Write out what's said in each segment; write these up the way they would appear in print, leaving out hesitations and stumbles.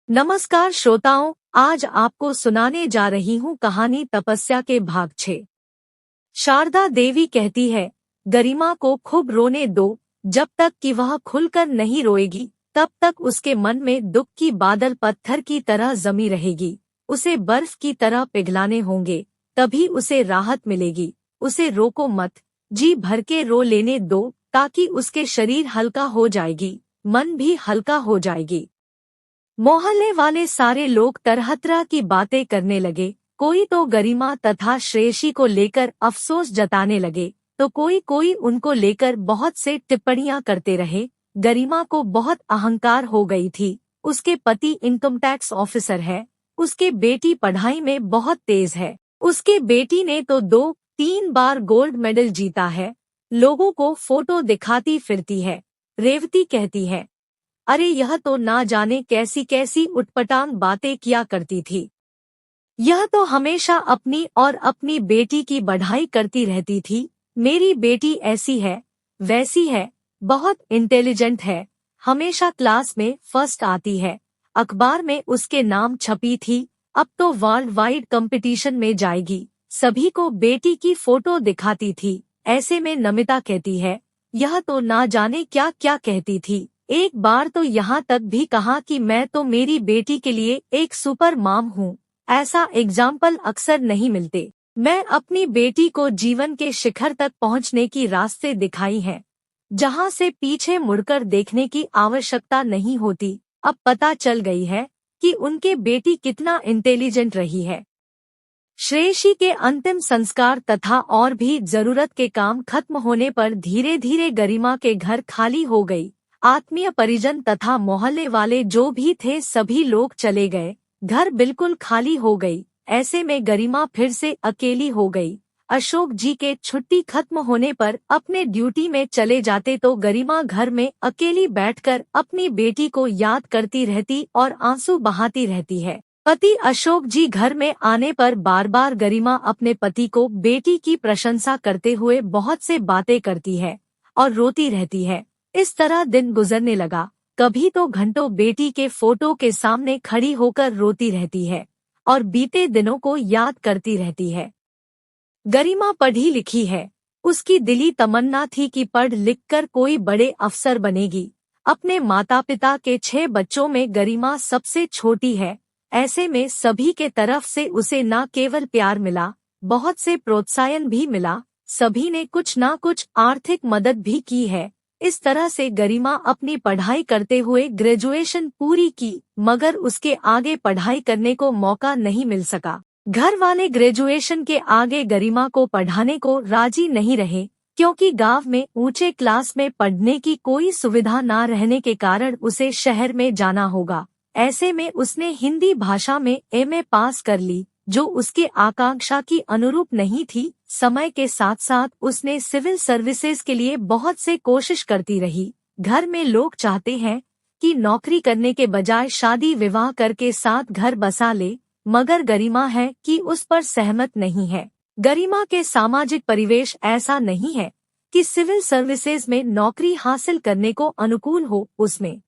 नमस्कार श्रोताओं, आज आपको सुनाने जा रही हूँ कहानी तपस्या के भाग 6। शारदा देवी कहती है, गरिमा को खूब रोने दो, जब तक कि वह खुलकर नहीं रोएगी तब तक उसके मन में दुख की बादल पत्थर की तरह जमी रहेगी। उसे बर्फ की तरह पिघलाने होंगे, तभी उसे राहत मिलेगी। उसे रोको मत, जी भर के रो लेने दो, ताकि उसके शरीर हल्का हो जाएगी, मन भी हल्का हो जाएगी। मोहल्ले वाले सारे लोग तरह तरह की बातें करने लगे। कोई तो गरिमा तथा श्रेयसी को लेकर अफसोस जताने लगे, तो कोई कोई उनको लेकर बहुत से टिप्पणियां करते रहे। गरिमा को बहुत अहंकार हो गई थी। उसके पति इनकम टैक्स ऑफिसर है, उसके बेटी पढ़ाई में बहुत तेज है, उसके बेटी ने तो 2-3 बार गोल्ड मेडल जीता है। लोगों को फोटो दिखाती फिरती है। रेवती कहती है, अरे यह तो ना जाने कैसी कैसी उटपटांग बातें किया करती थी। यह तो हमेशा अपनी और अपनी बेटी की बढ़ाई करती रहती थी। मेरी बेटी ऐसी है, वैसी है, बहुत इंटेलिजेंट है, हमेशा क्लास में फर्स्ट आती है, अखबार में उसके नाम छपी थी, अब तो वर्ल्ड वाइड कंपटीशन में जाएगी। सभी को बेटी की फोटो दिखाती थी। ऐसे में नमिता कहती है, यह तो ना जाने क्या क्या कहती थी। एक बार तो यहाँ तक भी कहा कि मैं तो मेरी बेटी के लिए एक सुपर मॉम हूँ। ऐसा एग्जाम्पल अक्सर नहीं मिलते। मैं अपनी बेटी को जीवन के शिखर तक पहुँचने की रास्ते दिखाई हैं, जहाँ से पीछे मुड़कर देखने की आवश्यकता नहीं होती। अब पता चल गई है कि उनके बेटी कितना इंटेलिजेंट रही है। श्रेयसी के अंतिम संस्कार तथा और भी जरूरत के काम खत्म होने पर धीरे धीरे गरिमा के घर खाली हो गई। आत्मीय परिजन तथा मोहल्ले वाले जो भी थे सभी लोग चले गए। घर बिल्कुल खाली हो गई। ऐसे में गरिमा फिर से अकेली हो गई। अशोक जी के छुट्टी खत्म होने पर अपने ड्यूटी में चले जाते तो गरिमा घर में अकेली बैठकर अपनी बेटी को याद करती रहती और आंसू बहाती रहती है। पति अशोक जी घर में आने पर बार बार गरिमा अपने पति को बेटी की प्रशंसा करते हुए बहुत से बातें करती है और रोती रहती है। इस तरह दिन गुजरने लगा। कभी तो घंटों बेटी के फोटो के सामने खड़ी होकर रोती रहती है और बीते दिनों को याद करती रहती है। गरिमा पढ़ी लिखी है। उसकी दिली तमन्ना थी कि पढ़ लिख कर कोई बड़े अफसर बनेगी। अपने माता पिता के 6 बच्चों में गरिमा सबसे छोटी है। ऐसे में सभी के तरफ से उसे न केवल प्यार मिला, बहुत से प्रोत्साहन भी मिला। सभी ने कुछ न कुछ आर्थिक मदद भी की है। इस तरह से गरिमा अपनी पढ़ाई करते हुए ग्रेजुएशन पूरी की, मगर उसके आगे पढ़ाई करने को मौका नहीं मिल सका। घर वाले ग्रेजुएशन के आगे गरिमा को पढ़ाने को राजी नहीं रहे, क्योंकि गांव में ऊंचे क्लास में पढ़ने की कोई सुविधा न रहने के कारण उसे शहर में जाना होगा। ऐसे में उसने हिंदी भाषा में एमए पास कर ली, जो उसके आकांक्षा की अनुरूप नहीं थी। समय के साथ साथ उसने सिविल सर्विसेज के लिए बहुत से कोशिश करती रही। घर में लोग चाहते हैं कि नौकरी करने के बजाय शादी विवाह करके साथ घर बसा ले, मगर गरिमा है कि उस पर सहमत नहीं है। गरिमा के सामाजिक परिवेश ऐसा नहीं है कि सिविल सर्विसेज में नौकरी हासिल करने को अनुकूल हो। उसमें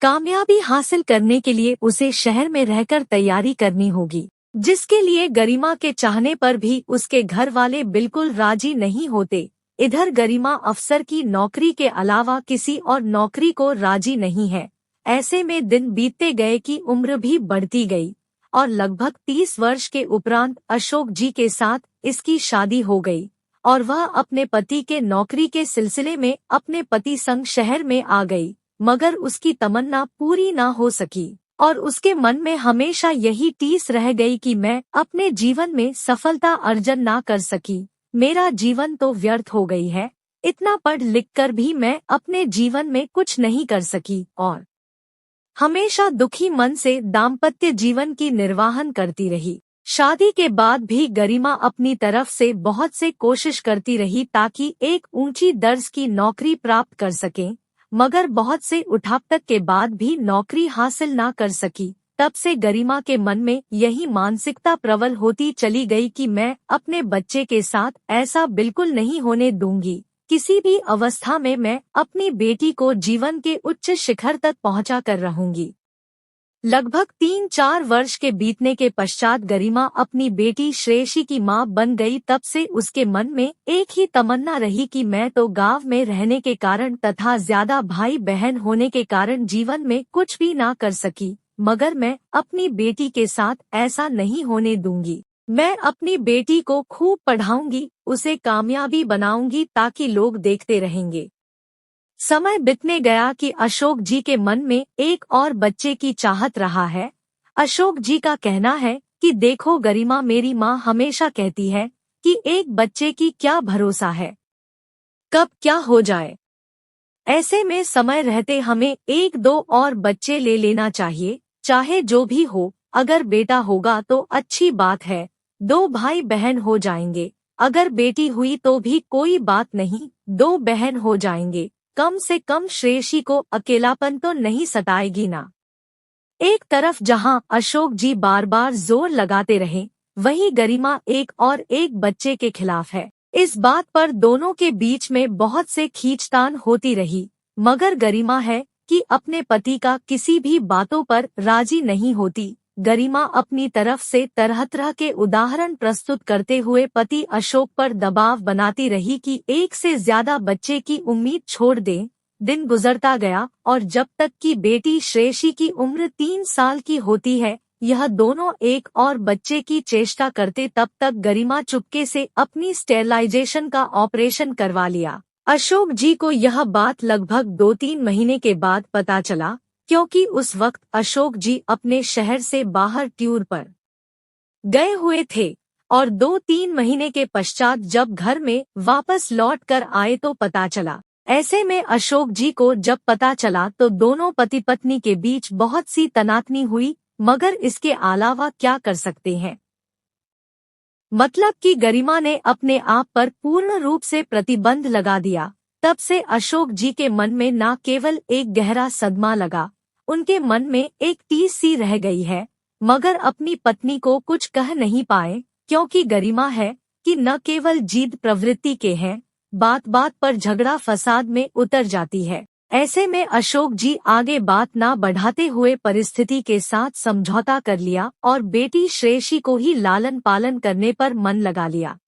कामयाबी हासिल करने के लिए उसे शहर में रहकर तैयारी करनी होगी, जिसके लिए गरिमा के चाहने पर भी उसके घर वाले बिल्कुल राजी नहीं होते। इधर गरिमा अफसर की नौकरी के अलावा किसी और नौकरी को राजी नहीं है। ऐसे में दिन बीतते गए कि उम्र भी बढ़ती गई और लगभग 30 वर्ष के उपरांत अशोक जी के साथ इसकी शादी हो गई और वह अपने पति के नौकरी के सिलसिले में अपने पति संग शहर में आ गई। मगर उसकी तमन्ना पूरी ना हो सकी और उसके मन में हमेशा यही टीस रह गई कि मैं अपने जीवन में सफलता अर्जन ना कर सकी, मेरा जीवन तो व्यर्थ हो गई है। इतना पढ़ लिख कर भी मैं अपने जीवन में कुछ नहीं कर सकी और हमेशा दुखी मन से दाम्पत्य जीवन की निर्वाहन करती रही। शादी के बाद भी गरिमा अपनी तरफ से बहुत से कोशिश करती रही ताकि एक ऊंची दर्ज की नौकरी प्राप्त कर सके, मगर बहुत से उठापटक के बाद भी नौकरी हासिल ना कर सकी। तब से गरिमा के मन में यही मानसिकता प्रबल होती चली गई कि मैं अपने बच्चे के साथ ऐसा बिल्कुल नहीं होने दूंगी। किसी भी अवस्था में मैं अपनी बेटी को जीवन के उच्च शिखर तक पहुंचा कर रहूंगी। लगभग 3-4 वर्ष के बीतने के पश्चात गरिमा अपनी बेटी श्रेयसी की मां बन गई। तब से उसके मन में एक ही तमन्ना रही कि मैं तो गांव में रहने के कारण तथा ज्यादा भाई बहन होने के कारण जीवन में कुछ भी ना कर सकी, मगर मैं अपनी बेटी के साथ ऐसा नहीं होने दूंगी। मैं अपनी बेटी को खूब पढ़ाऊंगी, उसे कामयाबी बनाऊंगी ताकि लोग देखते रहेंगे। समय बीतने गया कि अशोक जी के मन में एक और बच्चे की चाहत रहा है। अशोक जी का कहना है कि देखो गरिमा, मेरी माँ हमेशा कहती है कि एक बच्चे की क्या भरोसा है, कब क्या हो जाए। ऐसे में समय रहते हमें 1-2 और बच्चे ले लेना चाहिए, चाहे जो भी हो। अगर बेटा होगा तो अच्छी बात है, 2 भाई बहन हो जाएंगे। अगर बेटी हुई तो भी कोई बात नहीं, 2 बहन हो जाएंगे। कम से कम श्रेयसी को अकेलापन तो नहीं सताएगी ना। एक तरफ जहां अशोक जी बार बार जोर लगाते रहे, वहीं गरिमा एक बच्चे के खिलाफ है। इस बात पर दोनों के बीच में बहुत से खींचतान होती रही, मगर गरिमा है कि अपने पति का किसी भी बातों पर राजी नहीं होती। गरिमा अपनी तरफ से तरह तरह के उदाहरण प्रस्तुत करते हुए पति अशोक पर दबाव बनाती रही कि एक से ज्यादा बच्चे की उम्मीद छोड़ दे। दिन गुजरता गया और जब तक कि बेटी श्रेयसी की उम्र 3 साल की होती है, यह दोनों एक और बच्चे की चेष्टा करते, तब तक गरिमा चुपके से अपनी स्टेरलाइजेशन का ऑपरेशन करवा लिया। अशोक जी को यह बात लगभग 2-3 महीने के बाद पता चला, क्योंकि उस वक्त अशोक जी अपने शहर से बाहर टूर पर गए हुए थे और 2-3 महीने के पश्चात जब घर में वापस लौट कर आए तो पता चला। ऐसे में अशोक जी को जब पता चला तो दोनों पति पत्नी के बीच बहुत सी तनातनी हुई, मगर इसके अलावा क्या कर सकते हैं। मतलब कि गरिमा ने अपने आप पर पूर्ण रूप से प्रतिबंध लगा दिया। तब से अशोक जी के मन में न केवल एक गहरा सदमा लगा, उनके मन में एक टीस सी रह गई है, मगर अपनी पत्नी को कुछ कह नहीं पाए, क्योंकि गरिमा है कि न केवल जिद प्रवृत्ति के हैं, बात बात पर झगड़ा फसाद में उतर जाती है। ऐसे में अशोक जी आगे बात ना बढ़ाते हुए परिस्थिति के साथ समझौता कर लिया और बेटी श्रेयसी को ही लालन पालन करने पर मन लगा लिया।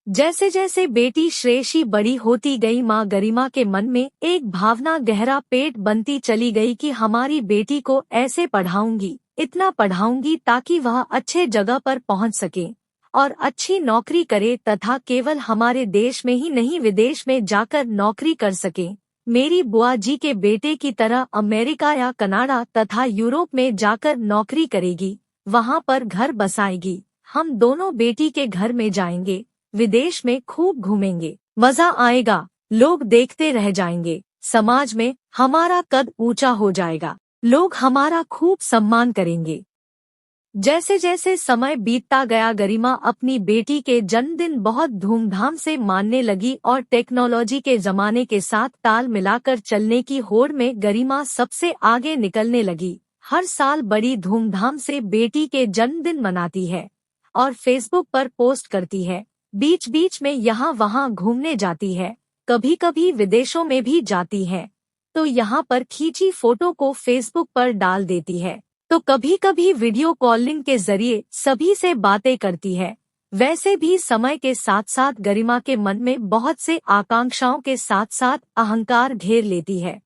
जैसे जैसे बेटी श्रेयसी बड़ी होती गई, माँ गरिमा के मन में एक भावना गहरा पेट बनती चली गई कि हमारी बेटी को ऐसे पढ़ाऊंगी, इतना पढ़ाऊंगी ताकि वह अच्छे जगह पर पहुंच सके और अच्छी नौकरी करे तथा केवल हमारे देश में ही नहीं विदेश में जाकर नौकरी कर सके। मेरी बुआ जी के बेटे की तरह अमेरिका या कनाडा तथा यूरोप में जाकर नौकरी करेगी, वहां पर घर बसाएगी। हम दोनों बेटी के घर में जाएंगे, विदेश में खूब घूमेंगे, मजा आएगा, लोग देखते रह जाएंगे, समाज में हमारा कद ऊंचा हो जाएगा, लोग हमारा खूब सम्मान करेंगे। जैसे जैसे समय बीतता गया, गरिमा अपनी बेटी के जन्मदिन बहुत धूमधाम से मानने लगी और टेक्नोलॉजी के जमाने के साथ ताल मिलाकर चलने की होड़ में गरिमा सबसे आगे निकलने लगी। हर साल बड़ी धूमधाम से बेटी के जन्मदिन मनाती है और फेसबुक पर पोस्ट करती है। बीच बीच में यहाँ वहाँ घूमने जाती है, कभी कभी विदेशों में भी जाती है, तो यहाँ पर खींची फोटो को फेसबुक पर डाल देती है, तो कभी कभी वीडियो कॉलिंग के जरिए सभी से बातें करती है। वैसे भी समय के साथ साथ गरिमा के मन में बहुत से आकांक्षाओं के साथ साथ अहंकार घेर लेती है।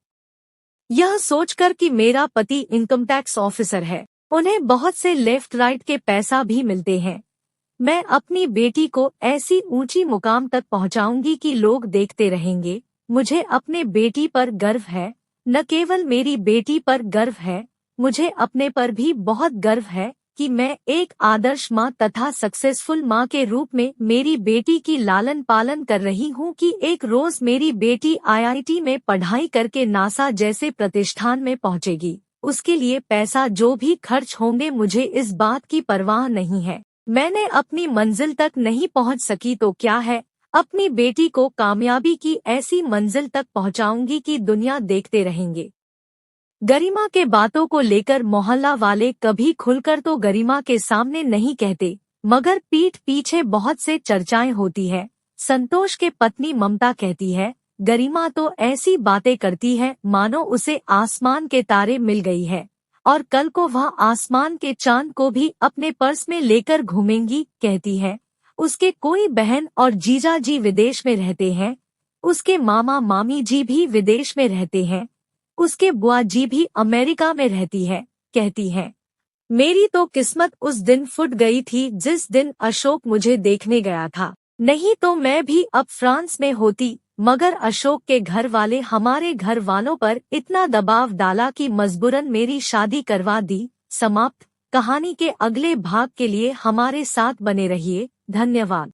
यह सोचकर कि मेरा पति इनकम टैक्स ऑफिसर है, उन्हें बहुत से लेफ्ट राइट के पैसा भी मिलते हैं, मैं अपनी बेटी को ऐसी ऊंची मुकाम तक पहुंचाऊंगी कि लोग देखते रहेंगे। मुझे अपने बेटी पर गर्व है, न केवल मेरी बेटी पर गर्व है, मुझे अपने पर भी बहुत गर्व है कि मैं एक आदर्श माँ तथा सक्सेसफुल माँ के रूप में मेरी बेटी की लालन पालन कर रही हूँ कि एक रोज मेरी बेटी IIT में पढ़ाई करके नासा जैसे प्रतिष्ठान में पहुँचेगी। उसके लिए पैसा जो भी खर्च होंगे, मुझे इस बात की परवाह नहीं है। मैंने अपनी मंजिल तक नहीं पहुंच सकी तो क्या है, अपनी बेटी को कामयाबी की ऐसी मंजिल तक पहुंचाऊंगी कि दुनिया देखते रहेंगे। गरिमा के बातों को लेकर मोहल्ला वाले कभी खुलकर तो गरिमा के सामने नहीं कहते, मगर पीठ पीछे बहुत से चर्चाएं होती है। संतोष के पत्नी ममता कहती है, गरिमा तो ऐसी बातें करती है मानो उसे आसमान के तारे मिल गई है और कल को वह आसमान के चांद को भी अपने पर्स में लेकर घूमेंगी। कहती है उसके कोई बहन और जीजा जी विदेश में रहते हैं, उसके मामा मामी जी भी विदेश में रहते हैं, उसके बुआ जी भी अमेरिका में रहती है। कहती है मेरी तो किस्मत उस दिन फूट गई थी जिस दिन अशोक मुझे देखने गया था, नहीं तो मैं भी अब फ्रांस में होती, मगर अशोक के घर वाले हमारे घर वालों पर इतना दबाव डाला कि मजबूरन मेरी शादी करवा दी। समाप्त। कहानी के अगले भाग के लिए हमारे साथ बने रहिए। धन्यवाद।